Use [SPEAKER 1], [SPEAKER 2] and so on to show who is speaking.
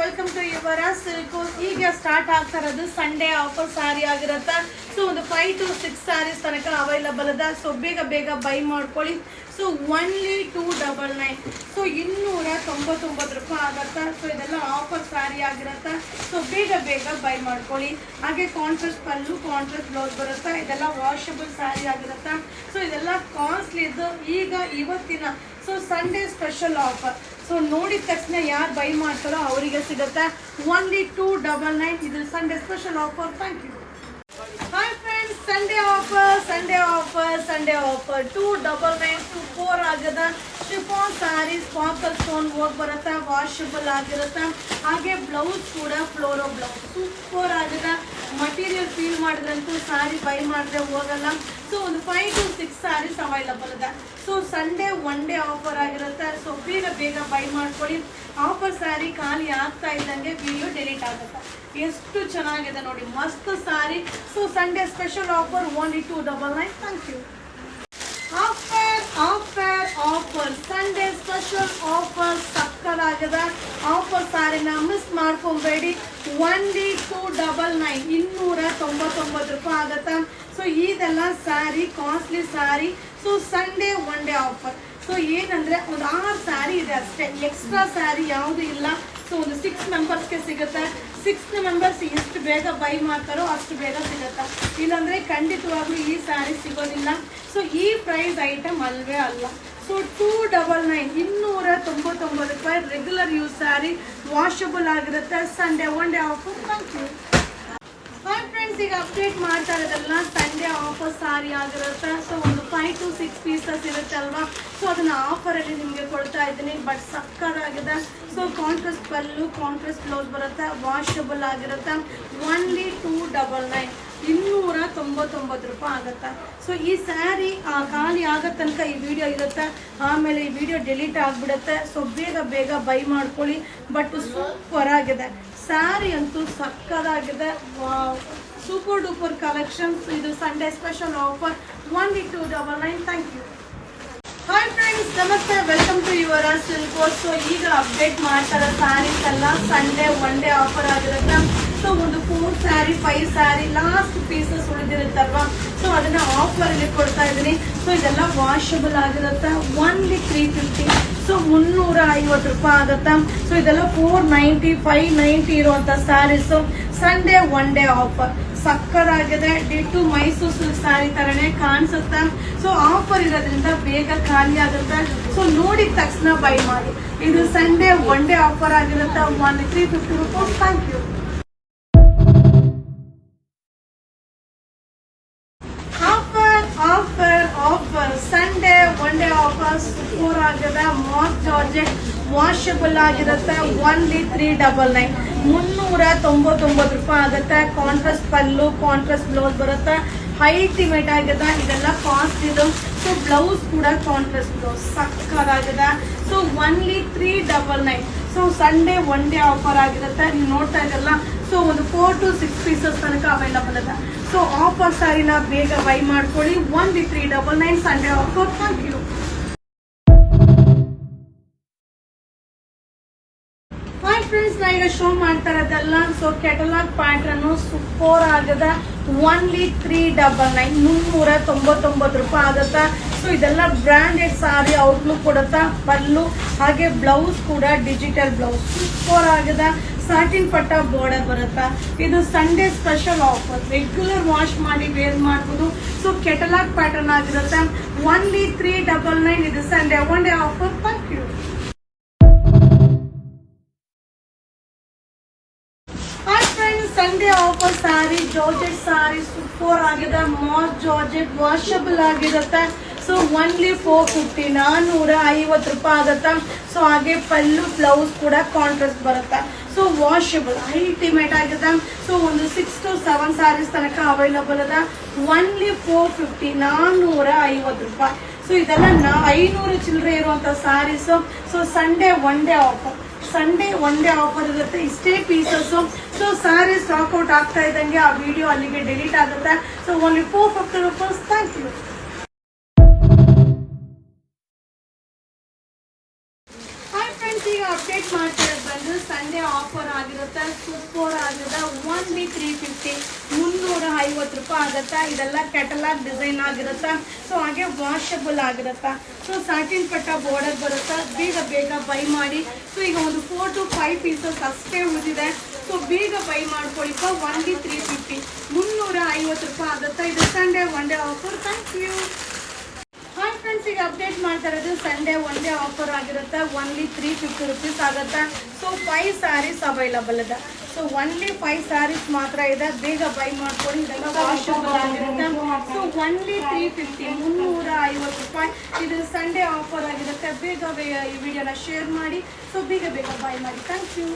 [SPEAKER 1] Welcome to your silk. ಈಗ start ಆಗ್ತಾ ಇರೋದು ಸಂಡೇ ಆಫರ್ ಸ್ಯಾರಿ ಆಗಿರುತ್ತೆ. ಸೊ ಒಂದು 5 to 6 ಸ್ಯಾರೀಸ್ ತನಕ ಅವೈಲಬಲ್ ಇದೆ. ಸೊ ಬೇಗ ಬೈ ಮಾಡ್ಕೊಳ್ಳಿ. So only 299. ಸೊ 299 ರೂಪಾಯಿ ಆಗುತ್ತೆ. ಸೊ ಇದೆಲ್ಲ ಆಫರ್ ಸ್ಯಾರಿ ಆಗಿರುತ್ತೆ. ಸೊ ಬೇಗ ಬೈ ಮಾಡ್ಕೊಳ್ಳಿ. ಹಾಗೆ ಕಾಂಟ್ರಾಸ್ಟ್ ಪಲ್ಲು, ಕಾಂಟ್ರಾಸ್ಟ್ ಬ್ಲೌಸ್ ಬರುತ್ತೆ. ಇದೆಲ್ಲ ವಾಷಬಲ್ ಸ್ಯಾರಿ ಆಗಿರುತ್ತೆ. ಸೊ ಇದೆಲ್ಲ ಕಾಸ್ಟ್ಲಿ ಇದ್ದು ಈಗ ಇವತ್ತಿನ so Sunday special offer. So ನೋಡಿದ ತಕ್ಷಣ ಯಾರು ಬೈ ಮಾಡ್ತಾರೋ ಅವರಿಗೆ ಸಿಗುತ್ತೆ. ಒನ್ಲಿ 299. ಇದು Sunday special offer. Thank you. Hi friends, Sunday offer 299 to 4 ಆಗದ chiffon sari sparkle stone work ಬರುತ್ತೆ. ವಾಷಬಲ್ ಆಗಿರುತ್ತೆ. ಹಾಗೆ ಬ್ಲೌಸ್ ಕೂಡ ಫ್ಲೋರೋ ಬ್ಲೌಸ್ ಸೂಪರ್ ಆಗಿದೆ. ಮಟೀರಿಯಲ್ ಫೀಲ್ ಮಾಡಿದ್ರಂತೂ ಸ್ಯಾರಿ ಬೈ ಮಾಡಿದ್ರೆ ಹೋಗಲ್ಲ. ಸೊ ಒಂದು 5 to 6 ಸ್ಯಾರೀಸ್ ಅವೈಲಬಲ್ ಇದೆ. So Sunday one day offer ಆಗಿರುತ್ತೆ. ಸೊ ಬೇಗ ಬೈ ಮಾಡ್ಕೊಳ್ಳಿ. ಆಫರ್ ಸ್ಯಾರಿ ಖಾಲಿ ಆಗ್ತಾ ಇದ್ದಂಗೆ ವಿಡಿಯೋ ಡಿಲೀಟ್ ಆಗುತ್ತೆ. ಎಷ್ಟು ಚೆನ್ನಾಗಿದೆ ನೋಡಿ, ಮಸ್ತ್ sari. So Sunday special offer only 299. Thank you. Offer Sunday special offer ಸಕ್ಕತ್ತಾಗಿದೆ. ಆಫರ್ ಸ್ಯಾರಿನ ಮಿಸ್ ಮಾಡ್ಕೊಬೇಡಿ. ಒನ್ಲಿ 299, 299 ರೂಪಾಯಿ ಆಗುತ್ತೆ. ಸೊ ಇದೆಲ್ಲ sari costly sari. So Sunday one day offer. So ಏನಂದ್ರೆ ಒಂದು 6 ಸ್ಯಾರಿ ಇದೆ ಅಷ್ಟೇ, ಎಕ್ಸ್ಟ್ರಾ ಸ್ಯಾರಿ ಯಾವುದು ಇಲ್ಲ. ಸೊ ಒಂದು 6 ಮೆಂಬರ್ಸ್ಗೆ ಸಿಗುತ್ತೆ. 6 ಮೆಂಬರ್ಸ್ ಎಷ್ಟು ಬೇಗ ಬೈ ಮಾಡ್ತಾರೋ ಅಷ್ಟು ಬೇಗ ಸಿಗುತ್ತೆ. ಇಲ್ಲಾಂದ್ರೆ ಖಂಡಿತವಾಗ್ಲೂ ಈ ಸ್ಯಾರಿ ಸಿಗೋದಿಲ್ಲ. ಸೊ ಈ ಪ್ರೈಸ್ ಐಟಮ್ ಅಲ್ವೇ ಅಲ್ಲ. ಸೊ 299, 299 ರೂಪಾಯಿ ರೆಗ್ಯುಲರ್ ಯೂಸ್ ಸ್ಯಾರಿ. ವಾಷಬಲ್ ಆಗಿರುತ್ತೆ. Sunday one day offer. Thank you. Hi friends, ಈಗ ಅಪ್ಡೇಟ್ ಮಾಡ್ತಾ ಇರೋದಲ್ಲ ಸಂಡೇ ಆಫರ್ ಸ್ಯಾರಿ ಆಗಿರುತ್ತೆ. ಸೊ ಒಂದು 5 to 6 ಪೀಸಸ್ ಇರುತ್ತೆ ಅಲ್ವಾ. ಸೊ ಅದನ್ನ ಆಫರಲ್ಲಿ ನಿಮಗೆ ಕೊಡ್ತಾ ಇದ್ದೀನಿ. ಬಟ್ ಸಕ್ಕತ್ತಾಗಿದೆ. So contrast pallu, contrast blouse ಬರುತ್ತೆ. ವಾಷಬಲ್ ಆಗಿರುತ್ತೆ. ಒನ್ಲಿ 299, 299 ರೂಪಾಯಿ ಆಗುತ್ತೆ. ಸೊ ಈ ಸ್ಯಾರಿ ಖಾಲಿ ಆಗೋ ತನಕ ಈ ವಿಡಿಯೋ ಇರುತ್ತೆ. ಆಮೇಲೆ ಈ ವಿಡಿಯೋ ಡಿಲೀಟ್ ಆಗಿಬಿಡುತ್ತೆ. ಸೊ ಬೇಗ ಬೈ ಮಾಡ್ಕೊಳ್ಳಿ. ಬಟ್ ಸೂಪರ್ ಆಗಿದೆ ಸ್ಯಾರಿ ಅಂತೂ, ಸಕ್ಕದಾಗಿದೆ. Super duper collections. ಇದು Sunday special offer. Only 299. Thank you. Hi friends, ನಮಸ್ತೆ. Welcome to your silk. So ಈಗ ಅಪ್ಡೇಟ್ ಮಾಡ್ತಾರೆ ಸ್ಯಾರೀಸ್ ಎಲ್ಲ ಸಂಡೇ ಒನ್ ಡೇ ಆಫರ್ ಆಗಿರುತ್ತೆ. ಸೊ ಒಂದು 4 ಸ್ಯಾರಿ 5 ಸ್ಯಾರಿ ಲಾಸ್ಟ್ ಪೀಸಸ್ ಉಳಿದಿರುತ್ತಲ್ವಾ. ಸೊ ಅದನ್ನ ಆಫರ್ ಅಲ್ಲಿ ಕೊಡ್ತಾ ಇದ್ದೀನಿ. ಸೊ ಇದೆಲ್ಲ ವಾಷಬಲ್ ಆಗಿರುತ್ತೆ. ಒನ್ಲಿ 350. ಸೊ 350 ರೂಪಾಯಿ ಆಗುತ್ತೆ. ಸೊ ಇದೆಲ್ಲ 490, 590 ಇರುವಂತ saris. Sunday one day offer ಸಕ್ಕರಾಗಿದೆ. ಡಿಟ್ಟು ಮೈಸೂರು ಸಿಲ್ಕ್ ಸ್ಯಾರಿ ತರನೇ ಕಾಣಿಸುತ್ತೆ. ಸೊ ಆಫರ್ ಇರೋದ್ರಿಂದ ಬೇಗ ಖಾಲಿ ಆಗುತ್ತೆ. ಸೊ ನೋಡಿದ ತಕ್ಷಣ ಬೈ ಮಾಡಿ. ಇದು ಸಂಡೇ ಒನ್ ಡೇ ಆಫರ್ ಆಗಿರುತ್ತೆ. 350 ರೂಪಾಯಿ. Thank you. Offer Sunday one day offer super ಆಗಿದೆ. ಮಾಸ್ ಜಾರ್ಜೆಟ್ ವಾಷಬಲ್ ಆಗಿರುತ್ತೆ. ಒನ್ಲಿ 399, 399 ರೂಪಾಯಿ ಆಗುತ್ತೆ. ಕಾಂಟ್ರಾಸ್ಟ್ ಪಲ್ಲು, ಕಾಂಟ್ರಾಸ್ಟ್ ಬ್ಲೌಸ್ ಬರುತ್ತೆ. ಅಲ್ಟಿಮೇಟ್ ಆಗಿದೆ. ಇದೆಲ್ಲ ಕಾಸ್ಟ್ ಇದು. ಸೊ ಬ್ಲೌಸ್ ಕೂಡ ಕಾಂಟ್ರಾಸ್ಟ್ ಬ್ಲೌಸ್ ಸಕ್ಕತ್ತಾಗಿದೆ. So only 399. So Sunday one day offer ಆಗಿರುತ್ತೆ. ನೀವು ನೋಡ್ತಾ ಇದ್ದಲ್ಲ. ಸೊ ಒಂದು 4 to 6 ಪೀಸಸ್ ತನಕ ಅವೈಲಬಲ್ ಇದೆ. ಸೊ ಆಫರ್ ಸ್ಯಾರಿನ ಬೇಗ ಬೈ ಮಾಡ್ಕೊಳ್ಳಿ. Only 399 Sunday offer. Thank you. Hi friends, ನಾ ಈಗ ಶೋ ಮಾಡ್ತಾ ಇರೋದಲ್ಲ. ಸೊ ಕೆಟಲಾಗ್ ಪ್ಯಾಟ್ರನ್ ಸೂಪರ್ ಆಗಿದೆ. ಒನ್ಲಿ 399, 399 ರೂಪಾಯಿ ಆಗುತ್ತೆ. ಸೊ ಇದೆಲ್ಲ ಬ್ರಾಂಡೆಡ್ ಸಾರಿ ಔಟ್ಲುಕ್ ಕೊಡುತ್ತಾ. ಪಲ್ಲು ಹಾಗೆ ಬ್ಲೌಸ್ ಕೂಡ ಡಿಜಿಟಲ್ ಬ್ಲೌಸ್ ಸೂಪರ್ ಆಗಿದೆ. ಸಾಟಿನ್ ಪಟ್ಟ ಬಾರ್ಡರ್ ಬರುತ್ತೆ. ಇದು Sunday special offer. Regular wash ಮಾಡಿ ವೇರ್ ಮಾಡಬಹುದು. ಸೊ ಕೆಟಲಾಗ್ ಪ್ಯಾಟರ್ನ್ ಆಗಿರುತ್ತೆ. ಒನ್ಲಿ 399. ಇದು Sunday one day offer. Thank you. Sunday offer sari georgette sari super ಆಗಿದೆ. ಮಾಸ್ ಜಾರ್ಜೆಟ್ ವಾಷಬಲ್ ಆಗಿರುತ್ತೆ. ಸೊ ಒನ್ಲಿ 450, 450 ರೂಪಾಯಿ ಆಗುತ್ತೆ. ಸೊ ಹಾಗೆ ಪಲ್ಲು ಬ್ಲೌಸ್ ಕೂಡ ಕಾಂಟ್ರಾಸ್ಟ್ ಬರುತ್ತೆ. ಸೊ ವಾಷಬಲ್ ಅಲ್ಟಿಮೇಟ್ ಆಗಿದೆ. ಸೊ ಒಂದು 6 to 7 ಸ್ಯಾರೀಸ್ ತನಕ ಅವೈಲಬಲ್ ಇದೆ. ಒನ್ಲಿ 450, 450 ರೂಪಾಯಿ. ಸೊ ಇದೆಲ್ಲ 500 ಚಿಲ್ಲರೆ ಇರುವಂತ saris. So Sunday one day offer. Sunday one day offer ಇರುತ್ತೆ. ಇಷ್ಟೇ pieces. So sari stock out ಆಗ್ತಾ ಇದ್ದಂಗೆ ಆ ವಿಡಿಯೋ ಅಲ್ಲಿಗೆ ಡಿಲೀಟ್ ಆಗುತ್ತೆ. ಸೊ ಓನ್ಲಿ 450 ರೂಪಾಯಿ. Thank you. ಹಾಯ್ ಫ್ರೆಂಡ್ಸ್, ಈಗ ಅಪ್ಡೇಟ್ ಮಾಡ್ತಾ ಇರೋದು ಬಂದು ಸಂಡೇ ಆಫರ್ ಆಗಿರುತ್ತೆ. ಸೂಪರ್ ಆಗಿದೆ. ಓನ್ಲಿ 350 350 ರೂಪಾಯಿ ಆಗುತ್ತೆ. ಇದೆಲ್ಲ ಕ್ಯಾಟಲಾಗ್ ಡಿಸೈನ್ ಆಗಿರುತ್ತೆ. ಸೊ ಹಾಗೆ ವಾಷಬಲ್ ಆಗಿರುತ್ತೆ. ಸೊ ಸಾಟಿನ್ ಪಟ್ಟ ಬಾರ್ಡರ್ ಬರುತ್ತೆ. ಬೇಗ ಬೇಗ ಬೈ ಮಾಡಿ. ಸೊ ಈಗ ಒಂದು 4 to 5 ಪೀಸಸ್ ಅಷ್ಟೇ ಉಳಿದಿದೆ. ಸೊ ಬೇಗ ಬೈ ಮಾಡ್ಕೊಳ್ಳಿಪ್ಪ. ಓನ್ಲಿ 350 350 ರೂಪಾಯಿ ಆಗುತ್ತೆ. ಇದು Sunday one day offer. Thank you. Hi friends, ಈಗ ಅಪ್ಡೇಟ್ ಮಾಡ್ತಾ ಇರೋದು ಸಂಡೇ ಒನ್ ಡೇ ಆಫರ್ ಆಗಿರುತ್ತೆ. ಓನ್ಲಿ 350 ರುಪೀಸ್ ಆಗುತ್ತೆ. ಸೊ 5 ಸ್ಯಾರೀಸ್ ಅವೈಲಬಲ್ ಇದೆ. ಸೊ ಓನ್ಲಿ 5 ಸ್ಯಾರೀಸ್ ಮಾತ್ರ ಇದೆ. ಬೇಗ ಬೈ ಮಾಡ್ಕೊಳ್ಳಿ. ಇದೆಲ್ಲ ವಾಷಬಲ್ ಆಗಿರುತ್ತೆ. ಸೊ ಓನ್ಲಿ 350 350 ರೂಪಾಯಿ. ಇದು ಸಂಡೇ ಆಫರ್ ಆಗಿರುತ್ತೆ. ಬೇಗ ಈ ವಿಡಿಯೋನ ಶೇರ್ ಮಾಡಿ. ಸೊ ಬೇಗ ಬೇಗ ಬೈ ಮಾಡಿ. Thank you.